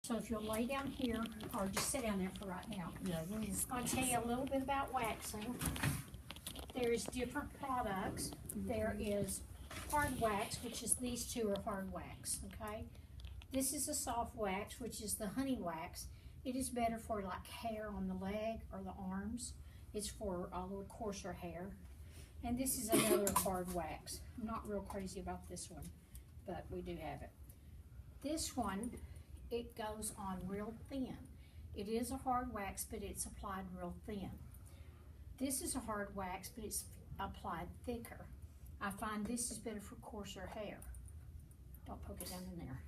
So if you'll lay down here, or just sit down there for right now. Yeah, I'll tell you a little bit about waxing. There's different products. There is hard wax, which is these two are hard wax, okay? This is a soft wax, which is the honey wax. It is better for like hair on the leg or the arms. It's for a little coarser hair. And this is another hard wax. I'm not real crazy about this one, but we do have it. This one, it goes on real thin. It is a hard wax, but it's applied real thin. This is a hard wax, but it's applied thicker. I find this is better for coarser hair. Don't poke it down in there.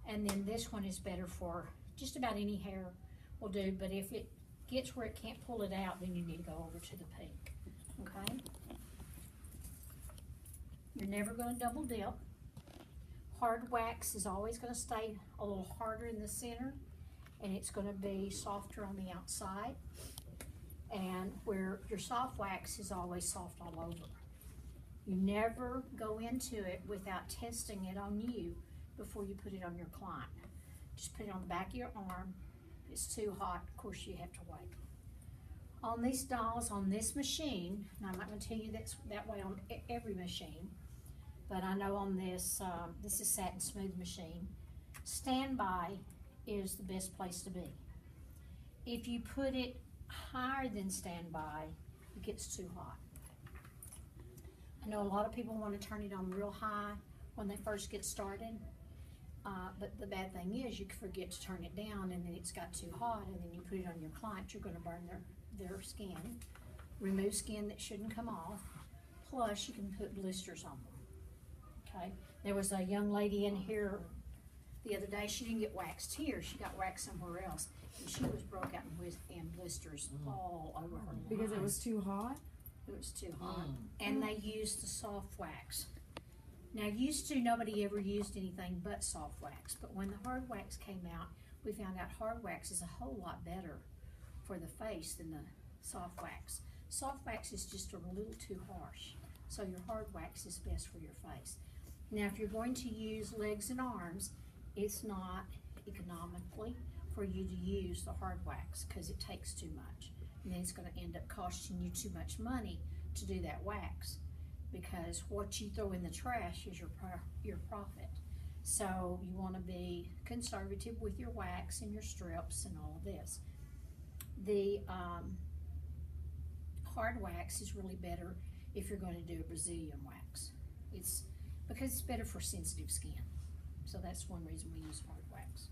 And then this one is better for just about any hair will do, but if it gets where it can't pull it out, then you need to go over to the pink, okay? You're never gonna double dip. Hard wax is always gonna stay a little harder in the center, and it's gonna be softer on the outside. And where your soft wax is always soft all over. You never go into it without testing it on you before you put it on your client. Just put it on the back of your arm. If it's too hot, of course you have to wait. On these dolls, on this machine, and I'm not gonna tell you that's that way on every machine, but I know on this, this is Satin Smooth machine, standby is the best place to be. If you put it higher than standby, it gets too hot. I know a lot of people want to turn it on real high when they first get started, but the bad thing is you forget to turn it down, and then it's got too hot, and then you put it on your client, you're going to burn their skin, remove skin that shouldn't come off, plus you can put blisters on them, okay? There was a young lady in here the other day, she didn't get waxed here, she got waxed somewhere else, and she was broke out in blisters all over her. Because it was too hot? It was too hot. And they used the soft wax. Now, used to, nobody ever used anything but soft wax, but when the hard wax came out, we found out hard wax is a whole lot better for the face than the soft wax. Soft wax is just a little too harsh, so your hard wax is best for your face. Now, if you're going to use legs and arms, it's not economically for you to use the hard wax because it takes too much. And then it's going to end up costing you too much money to do that wax, because what you throw in the trash is your profit. So you want to be conservative with your wax and your strips and all of this. The hard wax is really better if you're going to do a Brazilian wax. It's because it's better for sensitive skin. So that's one reason we use hard wax.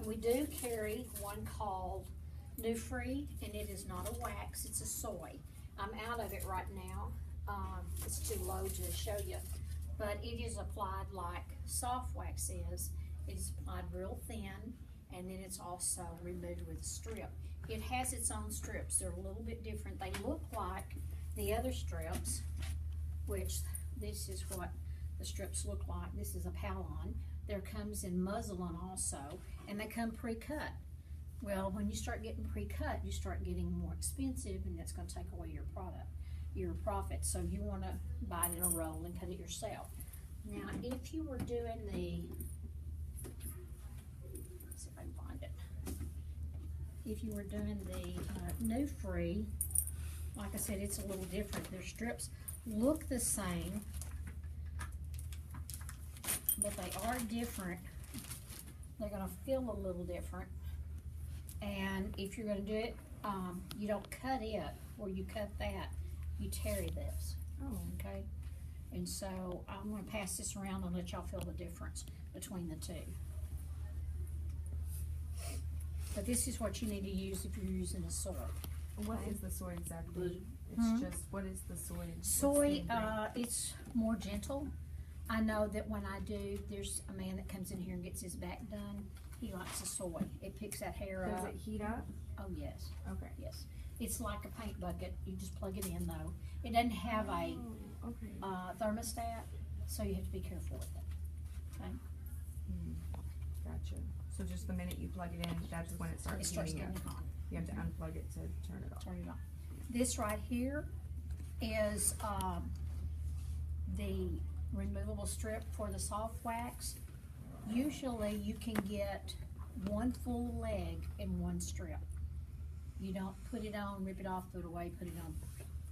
We do carry one called New Free, and it is not a wax, it's a soy. I'm out of it right now. It's too low to show you, but it is applied like soft wax is. It is applied real thin, and then it's also removed with a strip. It has its own strips. They're a little bit different. They look like the other strips, which this is what the strips look like. This is a Palon. There comes in muslin also, and they come pre-cut. Well, when you start getting pre-cut, you start getting more expensive, and that's going to take away your profit. So you want to buy it in a roll and cut it yourself. Now, if you were doing the, let's see if I can find it. If you were doing the New Free, like I said, it's a little different. Their strips look the same, but they are different. They're going to feel a little different. And if you're going to do it, you don't cut it where you cut that. You terry this. Oh. Okay? And so I'm going to pass this around and let y'all feel the difference between the two. But this is what you need to use if you're using a soy. What is the soy exactly? It's just, what is the soy? Soy, it's more gentle. I know that when I do, there's a man that comes in here and gets his back done. He likes the soy. It picks that hair up. Does it heat up? Oh, yes. Okay. Yes. It's like a paint bucket. You just plug it in, though. It doesn't have a thermostat, so you have to be careful with it. Okay? Gotcha. So just the minute you plug it in, that's when it starts heating up. Hot. You have to unplug it to turn it off. Turn it on. This right here is the removable strip for the soft wax. Usually you can get one full leg in one strip. You don't put it on, rip it off, throw it away, put it on.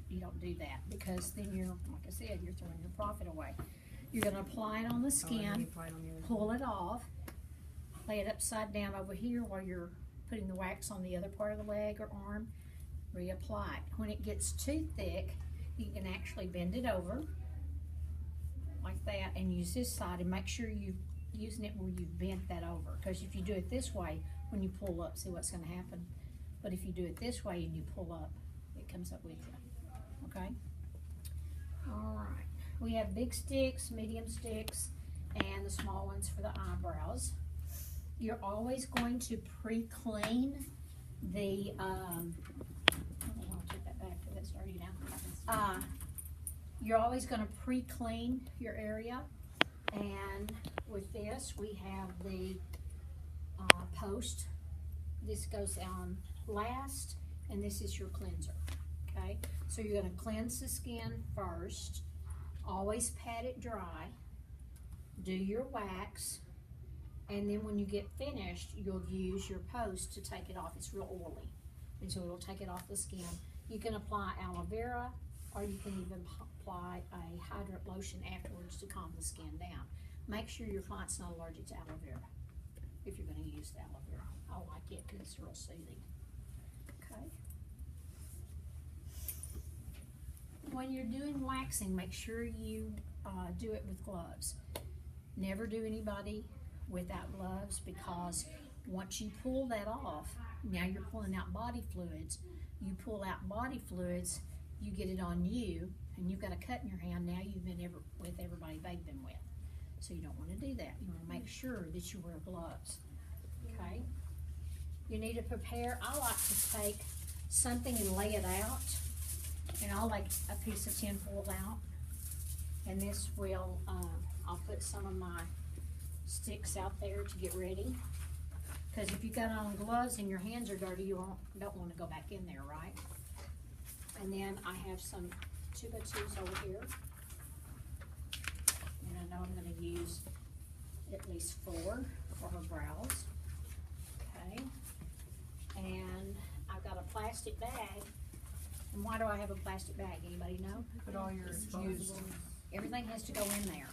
You don't do that because then you're, like I said, you're throwing your profit away. You're gonna apply it on the Oh, and then skin, you apply it on the other. pull it off, lay it upside down over here while you're putting the wax on the other part of the leg or arm, reapply it. When it gets too thick, you can actually bend it over like that and use this side and make sure you're using it where you've bent that over. Because if you do it this way, when you pull up, see what's gonna happen. But if you do it this way and you pull up, it comes up with you, okay? All right, we have big sticks, medium sticks, and the small ones for the eyebrows. You're always going to pre-clean the, I'll take that back because that's dirty now. You're always gonna pre-clean your area. And with this, we have the post. This goes on last, and this is your cleanser, okay? So you're gonna cleanse the skin first. Always pat it dry. Do your wax. And then when you get finished, you'll use your post to take it off. It's real oily, and so it'll take it off the skin. You can apply aloe vera, or you can even apply a hydrant lotion afterwards to calm the skin down. Make sure your client's not allergic to aloe vera if you're going to use the aloe vera. I like it because it's real soothing. Okay. When you're doing waxing, make sure you do it with gloves. Never do anybody without gloves, because once you pull that off, now you're pulling out body fluids. You pull out body fluids, you get it on you, and you've got a cut in your hand. Now you've been with everybody they've been with. So you don't want to do that. You want to make sure that you wear gloves, okay? You need to prepare. I like to take something and lay it out, and I'll like a piece of tin foil out, and this will, I'll put some of my sticks out there to get ready, because if you got on gloves and your hands are dirty, you don't want to go back in there, right? And then I have some 2x2s over here, and I know I'm going to use at least 4 for her brows, okay? And I've got a plastic bag. And why do I have a plastic bag? Anybody know? Put all your used. Everything has to go in there.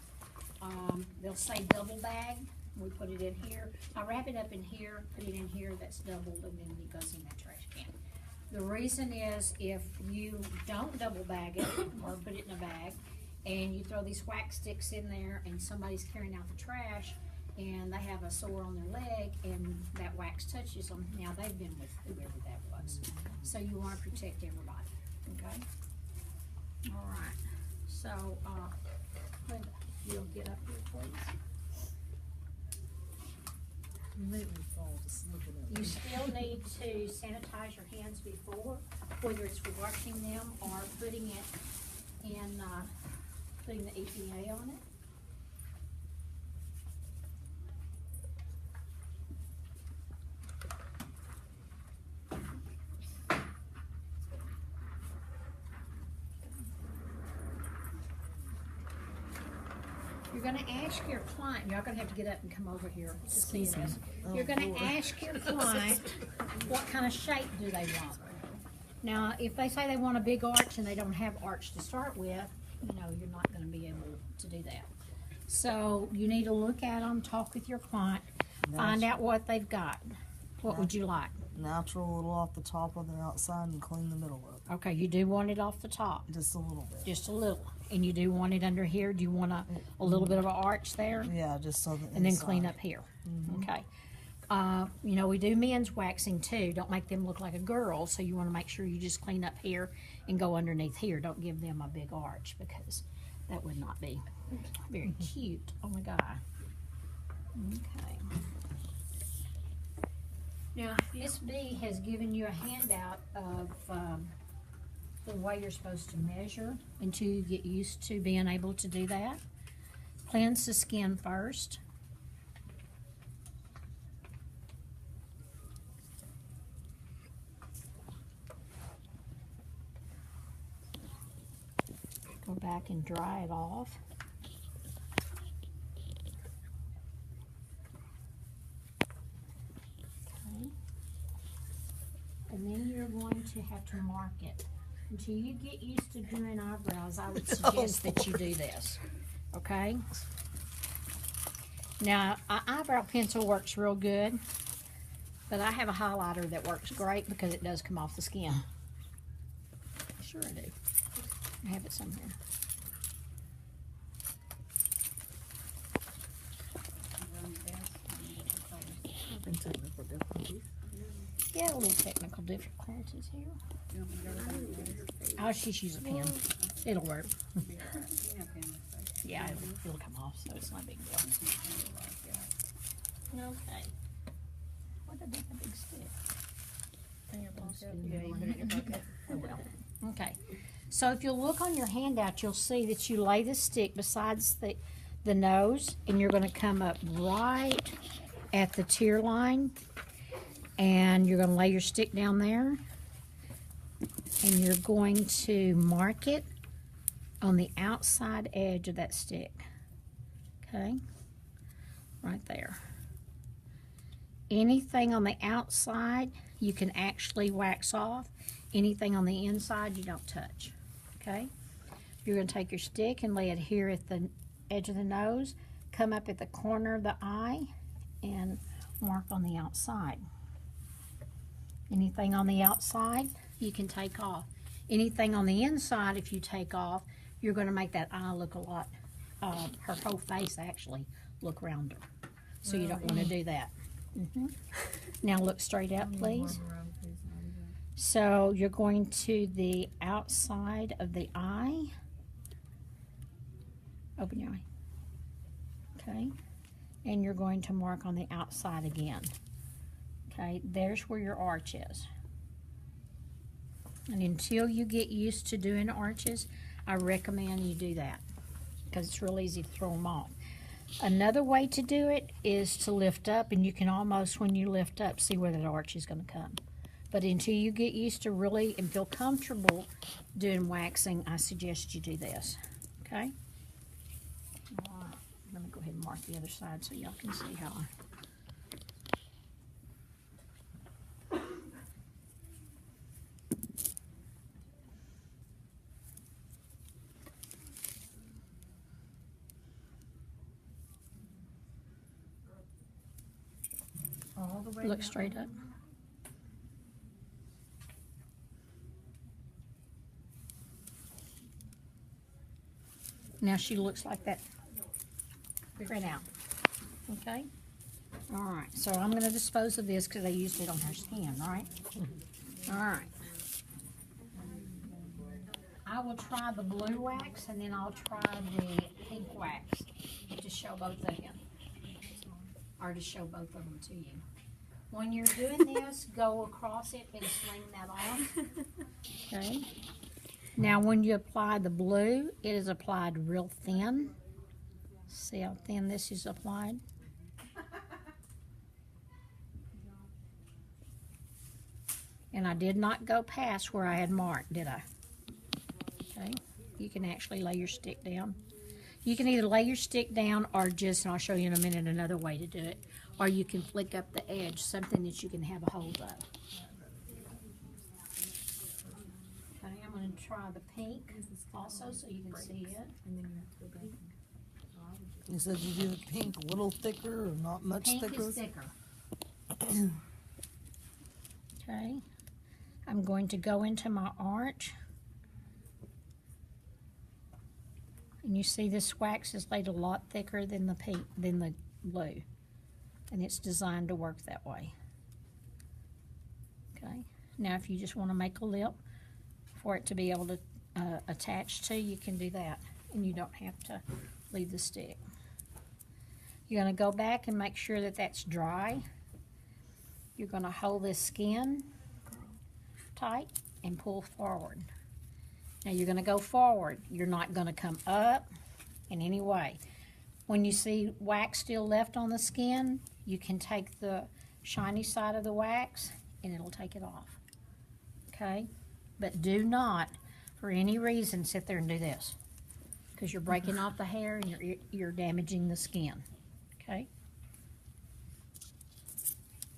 They'll say double bag. We put it in here. I wrap it up in here, put it in here, that's doubled, and then it goes in that trash can. The reason is if you don't double bag it or put it in a bag and you throw these wax sticks in there and somebody's carrying out the trash and they have a sore on their leg and that wax touches them, now they've been with whoever that was. So you want to protect everybody, okay? All right, so Linda, you'll get up here, please. Make me fall just looking at You it. still need to sanitize your hands before, whether it's for washing them or putting it in, putting the EPA on it. You're gonna ask your client, y'all gonna have to get up and come over here to see Excuse me. this. Oh, You're gonna Lord. ask your client, what kind of shape do they want? Now, if they say they want a big arch and they don't have arch to start with, you know, you're not gonna be able to do that. So you need to look at them, talk with your client, find out what they've got. What would you like? Natural, a little off the top of the outside and clean the middle up. Okay, you do want it off the top, Just a little bit. just a little. And you do want it under here. Do you want a little bit of an arch there? Yeah, just so the And then inside. clean up here. Okay. You know, we do men's waxing too. Don't make them look like a girl. So you want to make sure you just clean up here and go underneath here. Don't give them a big arch because that would not be very cute on a guy. Okay. Now, Miss B has given you a handout of the way you're supposed to measure until you get used to being able to do that. Cleanse the skin first. Go back and dry it off. and then you're going to have to mark it. Until you get used to doing eyebrows, I would suggest that you do this, okay? Now, an eyebrow pencil works real good, but I have a highlighter that works great because it does come off the skin. Sure I do. I have it somewhere. Yeah, a little technical difficulties here. Oh, she's using a pen. It'll work. Yeah, it'll come off, so it's not a big deal. Okay. What a big stick. Yeah, you put it in your pocket. Oh, well. Okay. So if you look on your handout, you'll see that you lay the stick besides the nose, and you're going to come up right at the tear line, and you're going to lay your stick down there, and you're going to mark it on the outside edge of that stick. Okay? Right there. Anything on the outside, you can actually wax off. Anything on the inside, you don't touch. Okay? You're going to take your stick and lay it here at the edge of the nose, come up at the corner of the eye, and mark on the outside. Anything on the outside, you can take off. Anything on the inside, if you take off, you're going to make that eye look a lot, her whole face actually, look rounder. So you don't want to do that. Now look straight out, please. So you're going to the outside of the eye. Open your eye. Okay. And you're going to mark on the outside again. Okay, there's where your arch is. And until you get used to doing arches, I recommend you do that because it's real easy to throw them off. Another way to do it is to lift up, and you can almost, when you lift up, see where that arch is going to come. But until you get used to really and feel comfortable doing waxing, I suggest you do this. Okay? All right. Let me go ahead and mark the other side so y'all can see how I... All the way Look down. straight up. Now she looks like that right out. Okay? Alright, so I'm going to dispose of this because I used it on her skin, alright? Alright. I will try the blue wax and then I'll try the pink wax to show both of you. Or to show both of them to you. When you're doing this, go across it and sling that off. Okay? Now when you apply the blue, it is applied real thin. See how thin this is applied? And I did not go past where I had marked, did I? Okay? You can actually lay your stick down. You can either lay your stick down or just, and I'll show you in a minute another way to do it, or you can flick up the edge, something that you can have a hold of. Okay, I'm going to try the pink also so you can see it. And then you have to go back. You said you do the pink a little thicker or not much Pink thicker? is thicker. Okay, I'm going to go into my arch. And you see this wax is laid a lot thicker than the pink, than the blue. And it's designed to work that way. Okay, now if you just want to make a lip for it to be able to attach to, you can do that. And you don't have to leave the stick. You're going to go back and make sure that that's dry. You're going to hold this skin tight and pull forward. Now you're going to go forward. You're not going to come up in any way. When you see wax still left on the skin, you can take the shiny side of the wax and it'll take it off. Okay? But do not, for any reason, sit there and do this. Because you're breaking off the hair and you're damaging the skin. Okay?